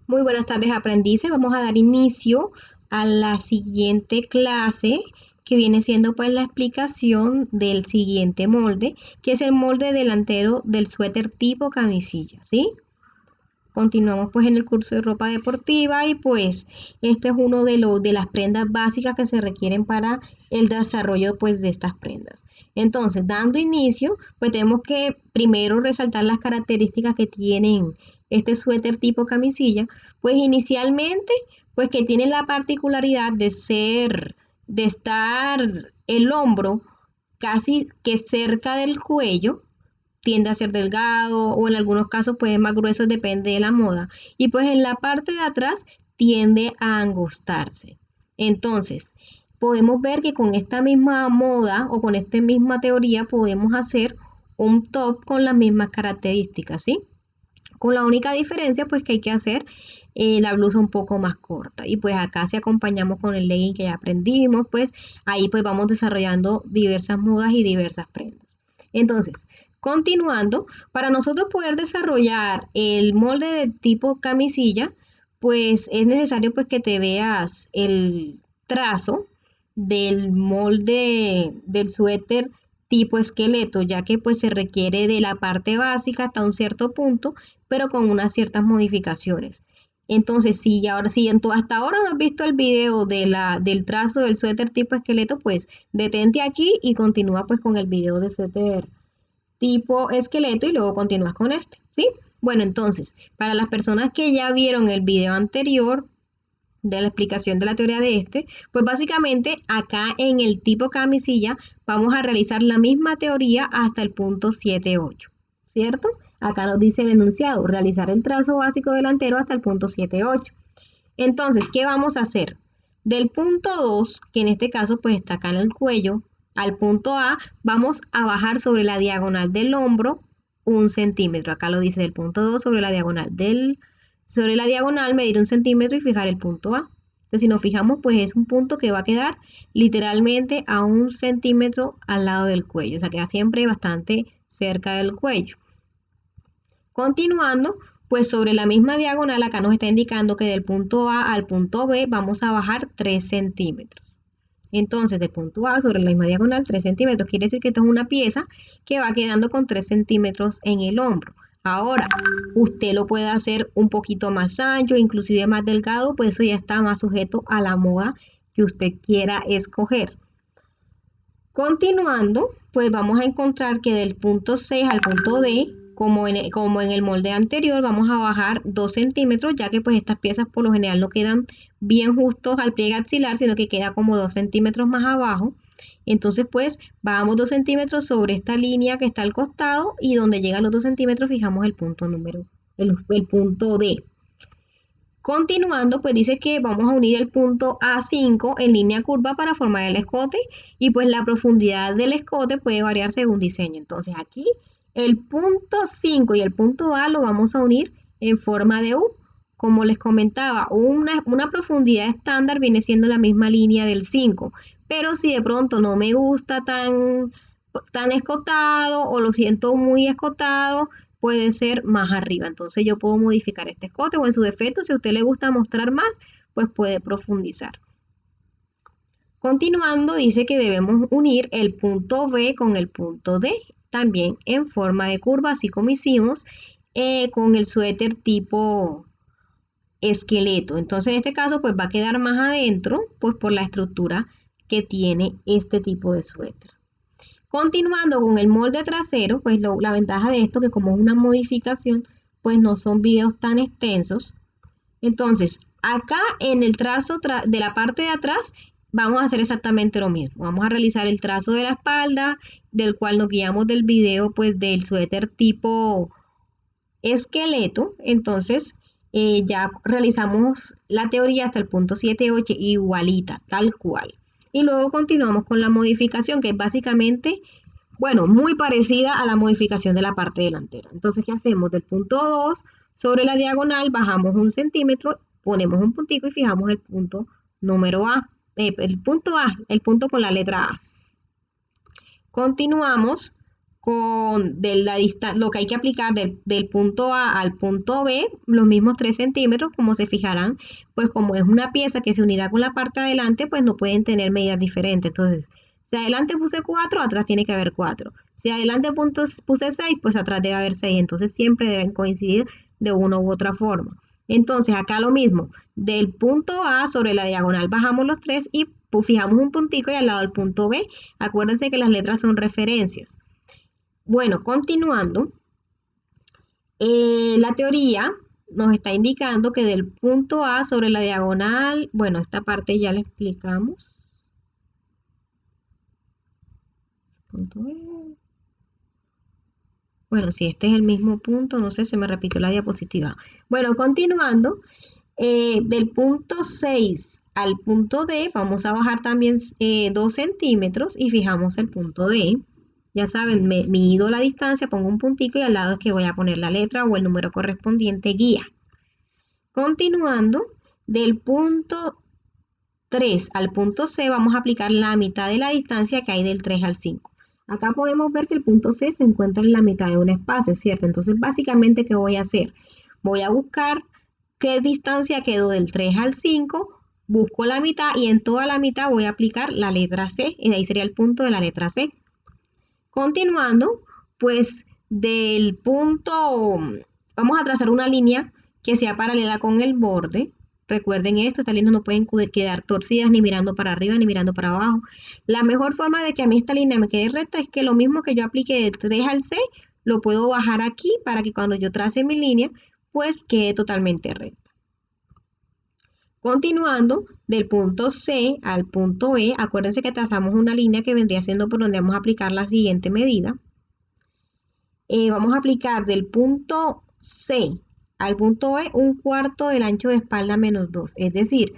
Muy buenas tardes, aprendices. Vamos a dar inicio a la siguiente clase que viene siendo pues la explicación del siguiente molde, que es el molde delantero del suéter tipo camisilla, ¿sí? Continuamos pues en el curso de ropa deportiva y pues este es uno de las prendas básicas que se requieren para el desarrollo pues de estas prendas. Entonces, dando inicio, pues tenemos que primero resaltar las características que tienen este suéter tipo camisilla, pues inicialmente pues que tiene la particularidad de estar el hombro casi que cerca del cuello, tiende a ser delgado o en algunos casos pues es más grueso, depende de la moda. Y pues en la parte de atrás tiende a angostarse. Entonces, podemos ver que con esta misma moda o con esta misma teoría podemos hacer un top con las mismas características, ¿sí? Con la única diferencia pues que hay que hacer la blusa un poco más corta. Y pues acá si acompañamos con el legging que ya aprendimos, pues ahí pues vamos desarrollando diversas modas y diversas prendas. Entonces, continuando, para nosotros poder desarrollar el molde de tipo camisilla, pues es necesario pues que te veas el trazo del molde del suéter tipo esqueleto, ya que pues se requiere de la parte básica hasta un cierto punto, pero con unas ciertas modificaciones. Entonces, hasta ahora no has visto el video del trazo del suéter tipo esqueleto, pues detente aquí y continúa pues con el video del suéter tipo esqueleto y luego continúas con este, ¿sí? Bueno, entonces, para las personas que ya vieron el video anterior de la explicación de la teoría de este, pues básicamente acá en el tipo camisilla vamos a realizar la misma teoría hasta el punto 7.8, ¿cierto? Acá nos dice el enunciado, realizar el trazo básico delantero hasta el punto 7.8. Entonces, ¿qué vamos a hacer? Del punto 2, que en este caso pues está acá en el cuello, al punto A, vamos a bajar sobre la diagonal del hombro 1 centímetro. Acá lo dice del punto 2 sobre la diagonal medir 1 centímetro y fijar el punto A. Entonces, si nos fijamos, pues es un punto que va a quedar literalmente a 1 centímetro al lado del cuello. O sea, queda siempre bastante cerca del cuello. Continuando, pues sobre la misma diagonal acá nos está indicando que del punto A al punto B vamos a bajar 3 centímetros. Entonces, del punto A sobre la misma diagonal 3 centímetros. Quiere decir que esto es una pieza que va quedando con 3 centímetros en el hombro. Ahora, usted lo puede hacer un poquito más ancho, inclusive más delgado, pues eso ya está más sujeto a la moda que usted quiera escoger. Continuando, pues vamos a encontrar que del punto C al punto D, como en el molde anterior, vamos a bajar 2 centímetros, ya que pues estas piezas por lo general no quedan bien justos al pliegue axilar, sino que queda como 2 centímetros más abajo. Entonces pues bajamos 2 centímetros sobre esta línea que está al costado y donde llegan los 2 centímetros fijamos el punto D. Continuando, pues dice que vamos a unir el punto A5 en línea curva para formar el escote y pues la profundidad del escote puede variar según diseño. Entonces aquí el punto 5 y el punto A lo vamos a unir en forma de U. Como les comentaba, una profundidad estándar viene siendo la misma línea del 5, pero si de pronto no me gusta tan escotado o lo siento muy escotado, puede ser más arriba. Entonces yo puedo modificar este escote o en su defecto, si a usted le gusta mostrar más, pues puede profundizar. Continuando, dice que debemos unir el punto B con el punto D, también en forma de curva, así como hicimos con el suéter tipo esqueleto. Entonces en este caso pues va a quedar más adentro, pues por la estructura que tiene este tipo de suéter. Continuando con el molde trasero, pues la ventaja de esto que como es una modificación, pues no son videos tan extensos. Entonces, acá en el trazo de la parte de atrás, vamos a hacer exactamente lo mismo. Vamos a realizar el trazo de la espalda, del cual nos guiamos del video, pues del suéter tipo esqueleto. Entonces, ya realizamos la teoría hasta el punto 7.8 igualita, tal cual. Y luego continuamos con la modificación, que es básicamente, bueno, muy parecida a la modificación de la parte delantera. Entonces, ¿qué hacemos? Del punto 2 sobre la diagonal, bajamos 1 centímetro, ponemos un puntico y fijamos el punto número A. El punto A, el punto con la letra A. Continuamos lo que hay que aplicar del punto A al punto B, los mismos 3 centímetros, como se fijarán, pues como es una pieza que se unirá con la parte de adelante, pues no pueden tener medidas diferentes. Entonces, si adelante puse 4, atrás tiene que haber 4. Si adelante puse 6, pues atrás debe haber 6. Entonces siempre deben coincidir de una u otra forma. Entonces acá lo mismo, del punto A sobre la diagonal bajamos los 3 y fijamos un puntico y al lado del punto B. Acuérdense que las letras son referencias. Bueno, continuando, la teoría nos está indicando que del punto A sobre la diagonal, bueno, esta parte ya la explicamos. Punto B. Bueno, si este es el mismo punto, no sé, se me repitió la diapositiva. Bueno, continuando, del punto 6 al punto D, vamos a bajar también 2 centímetros y fijamos el punto D. Ya saben, mido la distancia, pongo un puntico y al lado es que voy a poner la letra o el número correspondiente guía. Continuando, del punto 3 al punto C vamos a aplicar la mitad de la distancia que hay del 3 al 5. Acá podemos ver que el punto C se encuentra en la mitad de un espacio, ¿cierto? Entonces, básicamente, ¿qué voy a hacer? Voy a buscar qué distancia quedó del 3 al 5, busco la mitad y en toda la mitad voy a aplicar la letra C, y de ahí sería el punto de la letra C. Continuando, pues del punto, vamos a trazar una línea que sea paralela con el borde. Recuerden esto, estas líneas no pueden quedar torcidas ni mirando para arriba ni mirando para abajo. La mejor forma de que a mí esta línea me quede recta es que lo mismo que yo apliqué de 3 al 6, lo puedo bajar aquí para que cuando yo trace mi línea, pues quede totalmente recta. Continuando, del punto C al punto E, acuérdense que trazamos una línea que vendría siendo por donde vamos a aplicar la siguiente medida. Vamos a aplicar del punto C al punto E un cuarto del ancho de espalda menos 2. Es decir,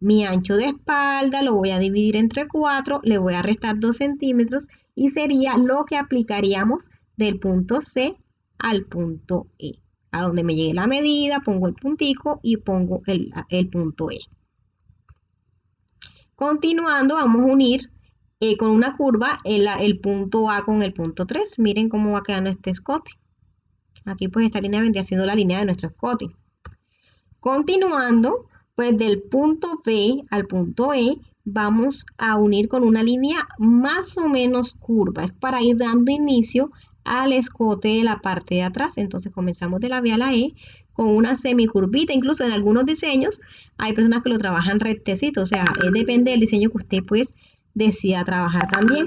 mi ancho de espalda lo voy a dividir entre 4, le voy a restar 2 centímetros y sería lo que aplicaríamos del punto C al punto E. A donde me llegue la medida, pongo el puntico y pongo el punto E. Continuando, vamos a unir con una curva el punto A con el punto 3. Miren cómo va quedando este escote. Aquí pues esta línea vendría siendo la línea de nuestro escote. Continuando, pues del punto B al punto E, vamos a unir con una línea más o menos curva. Es para ir dando inicio al escote de la parte de atrás. Entonces comenzamos de la B a la E con una semicurvita. Incluso en algunos diseños hay personas que lo trabajan rectecito. O sea, depende del diseño que usted pues decida trabajar también.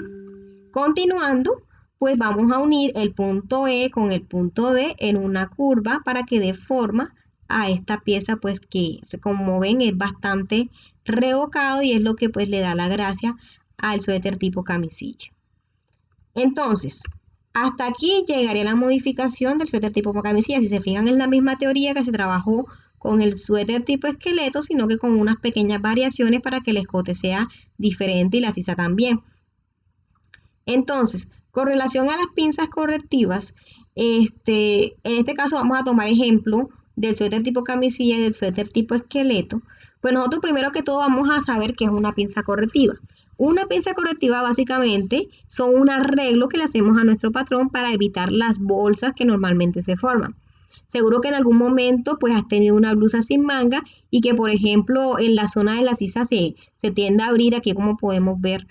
Continuando, pues vamos a unir el punto E con el punto D en una curva para que dé forma a esta pieza pues que como ven es bastante revocado y es lo que pues le da la gracia al suéter tipo camisilla. Entonces, hasta aquí llegaría la modificación del suéter tipo camisilla. Si se fijan, es la misma teoría que se trabajó con el suéter tipo esqueleto, sino que con unas pequeñas variaciones para que el escote sea diferente y la sisa también. Entonces, con relación a las pinzas correctivas, en este caso vamos a tomar ejemplo del suéter tipo camisilla y del suéter tipo esqueleto. Pues nosotros primero que todo vamos a saber qué es una pinza correctiva. Una pinza correctiva básicamente son un arreglo que le hacemos a nuestro patrón para evitar las bolsas que normalmente se forman. Seguro que en algún momento pues has tenido una blusa sin manga y que por ejemplo en la zona de la sisa se tiende a abrir, aquí como podemos ver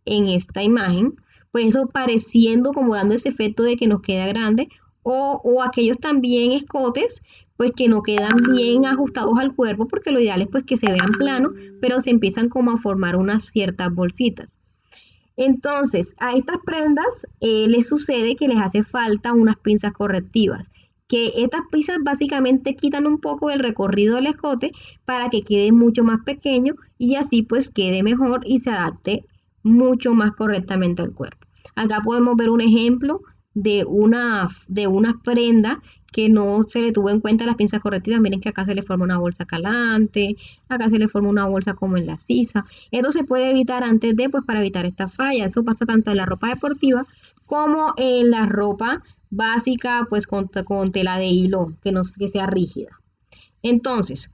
en esta imagen, pues eso pareciendo como dando ese efecto de que nos queda grande, o aquellos también escotes pues que no quedan bien ajustados al cuerpo, porque lo ideal es pues que se vean planos, pero se empiezan como a formar unas ciertas bolsitas. Entonces, a estas prendas les sucede que les hace falta unas pinzas correctivas, que estas pinzas básicamente quitan un poco el recorrido del escote para que quede mucho más pequeño y así pues quede mejor y se adapte mucho más correctamente al cuerpo. Acá podemos ver un ejemplo de una prenda que no se le tuvo en cuenta las pinzas correctivas. Miren que acá se le forma una bolsa calante, acá se le forma una bolsa como en la sisa. Esto se puede evitar antes de, pues para evitar esta falla. Eso pasa tanto en la ropa deportiva como en la ropa básica, pues con tela de hilo que sea rígida. Entonces,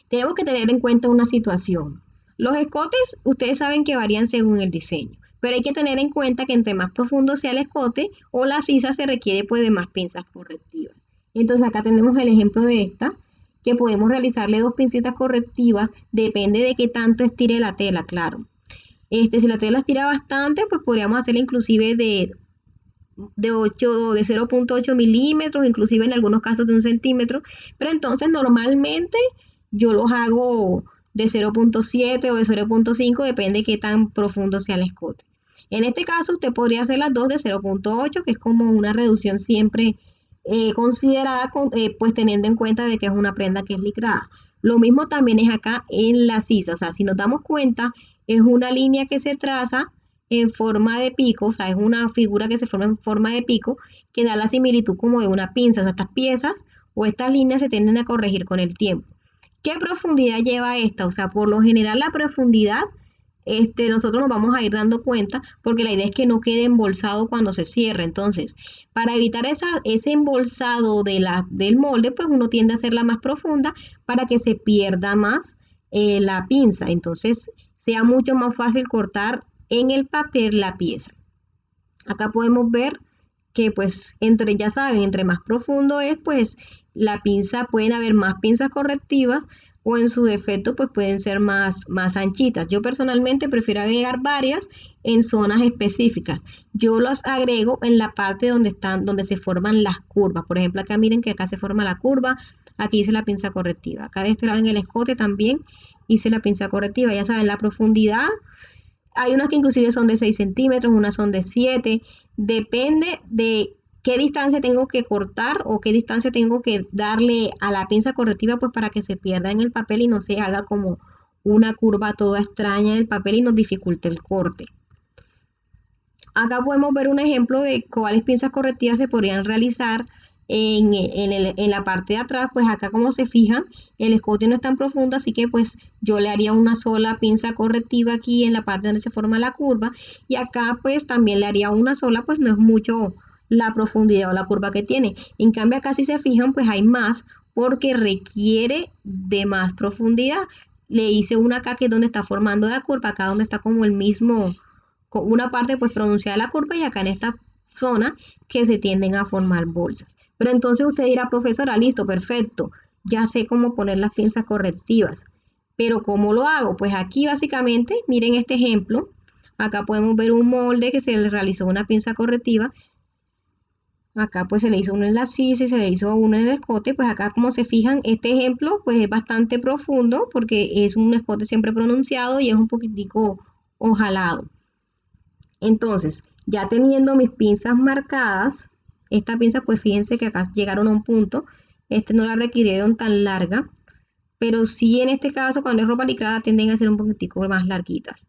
tenemos que tener en cuenta una situación. Los escotes, ustedes saben que varían según el diseño, Pero hay que tener en cuenta que entre más profundo sea el escote o la sisa se requiere pues de más pinzas correctivas. Entonces acá tenemos el ejemplo de esta, que podemos realizarle dos pincitas correctivas, depende de qué tanto estire la tela, claro. Si la tela estira bastante, pues podríamos hacerla inclusive de 0,8 milímetros, inclusive en algunos casos de 1 centímetro, pero entonces normalmente yo los hago de 0,7 o de 0,5, depende de qué tan profundo sea el escote. En este caso usted podría hacer las dos de 0,8, que es como una reducción siempre considerada, pues teniendo en cuenta de que es una prenda que es licrada. Lo mismo también es acá en la sisa, o sea, si nos damos cuenta, es una línea que se traza en forma de pico, o sea, es una figura que se forma en forma de pico, que da la similitud como de una pinza. O sea, estas piezas o estas líneas se tienden a corregir con el tiempo. ¿Qué profundidad lleva esta? O sea, por lo general la profundidad, nosotros nos vamos a ir dando cuenta porque la idea es que no quede embolsado cuando se cierre. Entonces, para evitar ese embolsado del molde, pues uno tiende a hacerla más profunda para que se pierda más la pinza. Entonces, sea mucho más fácil cortar en el papel la pieza. Acá podemos ver que pues ya saben, entre más profundo es, pues la pinza, pueden haber más pinzas correctivas o en su defecto pues pueden ser más anchitas. Yo personalmente prefiero agregar varias en zonas específicas. Yo las agrego en la parte donde se forman las curvas. Por ejemplo, acá miren que acá se forma la curva, aquí hice la pinza correctiva. Acá de este lado en el escote también hice la pinza correctiva. Ya saben, la profundidad hay unas que inclusive son de 6 centímetros, unas son de 7. Depende de qué distancia tengo que cortar o qué distancia tengo que darle a la pinza correctiva, pues para que se pierda en el papel y no se haga como una curva toda extraña en el papel y nos dificulte el corte. Acá podemos ver un ejemplo de cuáles pinzas correctivas se podrían realizar en la parte de atrás. Pues acá, como se fijan, el escote no es tan profundo, así que pues yo le haría una sola pinza correctiva aquí en la parte donde se forma la curva, y acá pues también le haría una sola, pues no es mucho la profundidad o la curva que tiene. En cambio acá, si se fijan, pues hay más porque requiere de más profundidad. Le hice una acá que es donde está formando la curva, acá donde está como el mismo, con una parte pues pronunciada de la curva, y acá en esta zona que se tienden a formar bolsas. Pero entonces usted dirá, profesora, listo, perfecto, ya sé cómo poner las pinzas correctivas, pero ¿cómo lo hago? Pues aquí básicamente, miren este ejemplo, acá podemos ver un molde que se le realizó una pinza correctiva. Acá pues se le hizo uno en la sisa y se le hizo uno en el escote. Pues acá, como se fijan, este ejemplo pues es bastante profundo porque es un escote siempre pronunciado y es un poquitico ojalado. Entonces, ya teniendo mis pinzas marcadas, esta pinza, pues fíjense que acá llegaron a un punto, no la requirieron tan larga, pero sí, en este caso, cuando es ropa licrada, tienden a ser un poquitico más larguitas.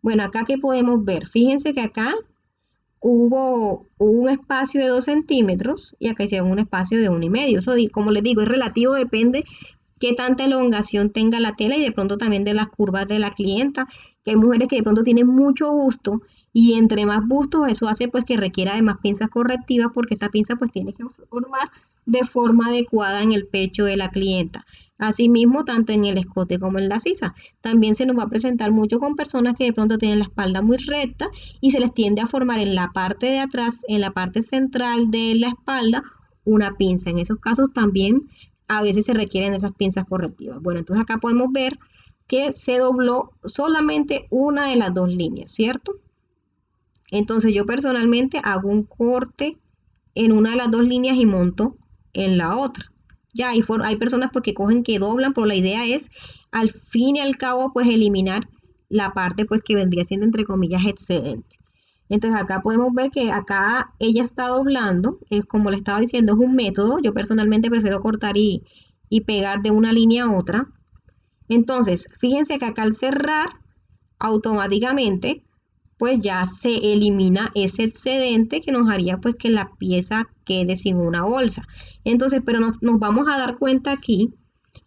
Bueno, acá que podemos ver, fíjense que acá hubo un espacio de 2 centímetros y acá hicieron un espacio de 1,5. Eso, como les digo, es relativo, depende qué tanta elongación tenga la tela y de pronto también de las curvas de la clienta, que hay mujeres que de pronto tienen mucho busto, y entre más bustos eso hace pues que requiera de más pinzas correctivas, porque esta pinza pues tiene que formar de forma adecuada en el pecho de la clienta. Asimismo, tanto en el escote como en la sisa. También se nos va a presentar mucho con personas que de pronto tienen la espalda muy recta y se les tiende a formar en la parte de atrás, en la parte central de la espalda, una pinza. En esos casos también a veces se requieren esas pinzas correctivas. Bueno, entonces acá podemos ver que se dobló solamente una de las dos líneas, ¿cierto? Entonces yo personalmente hago un corte en una de las dos líneas y monto en la otra. Ya hay personas pues que cogen, que doblan, pero la idea es al fin y al cabo pues eliminar la parte pues que vendría siendo entre comillas excedente. Entonces acá podemos ver que acá ella está doblando, es como le estaba diciendo, es un método. Yo personalmente prefiero cortar y pegar de una línea a otra. Entonces, fíjense que acá al cerrar, automáticamente, pues ya se elimina ese excedente que nos haría pues que la pieza quede sin una bolsa. Entonces, pero nos vamos a dar cuenta aquí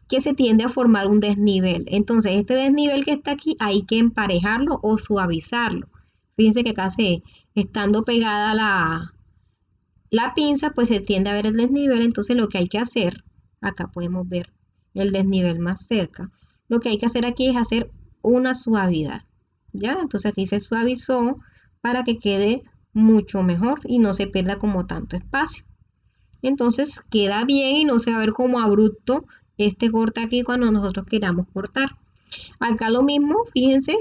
que se tiende a formar un desnivel. Entonces, este desnivel que está aquí hay que emparejarlo o suavizarlo. Fíjense que acá estando pegada la pinza, pues se tiende a ver el desnivel. Entonces, lo que hay que hacer, acá podemos ver el desnivel más cerca. Lo que hay que hacer aquí es hacer una suavidad. ¿Ya? Entonces aquí se suavizó, para que quede mucho mejor y no se pierda como tanto espacio. Entonces queda bien y no se va a ver como abrupto este corte aquí cuando nosotros queramos cortar. Acá lo mismo, fíjense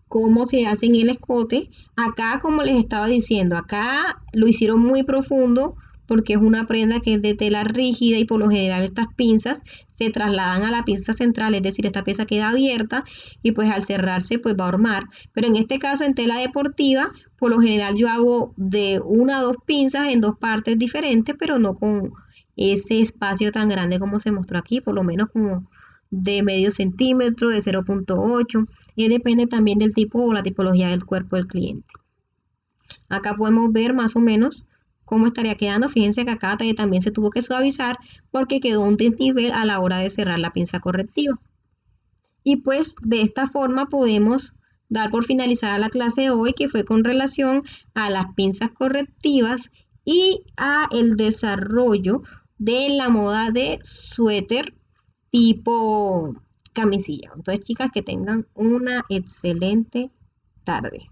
cómo se hace en el escote. Acá, como les estaba diciendo, acá lo hicieron muy profundo porque es una prenda que es de tela rígida y por lo general estas pinzas se trasladan a la pinza central, es decir, esta pieza queda abierta y pues al cerrarse pues va a hormar. Pero en este caso en tela deportiva, por lo general yo hago de una a dos pinzas en dos partes diferentes, pero no con ese espacio tan grande como se mostró aquí, por lo menos como de medio centímetro, de 0,8, y depende también del tipo o la tipología del cuerpo del cliente. Acá podemos ver más o menos cómo estaría quedando. Fíjense que acá también se tuvo que suavizar porque quedó un desnivel a la hora de cerrar la pinza correctiva. Y pues de esta forma podemos dar por finalizada la clase de hoy, que fue con relación a las pinzas correctivas y a el desarrollo de la moda de suéter tipo camisilla. Entonces, chicas, que tengan una excelente tarde.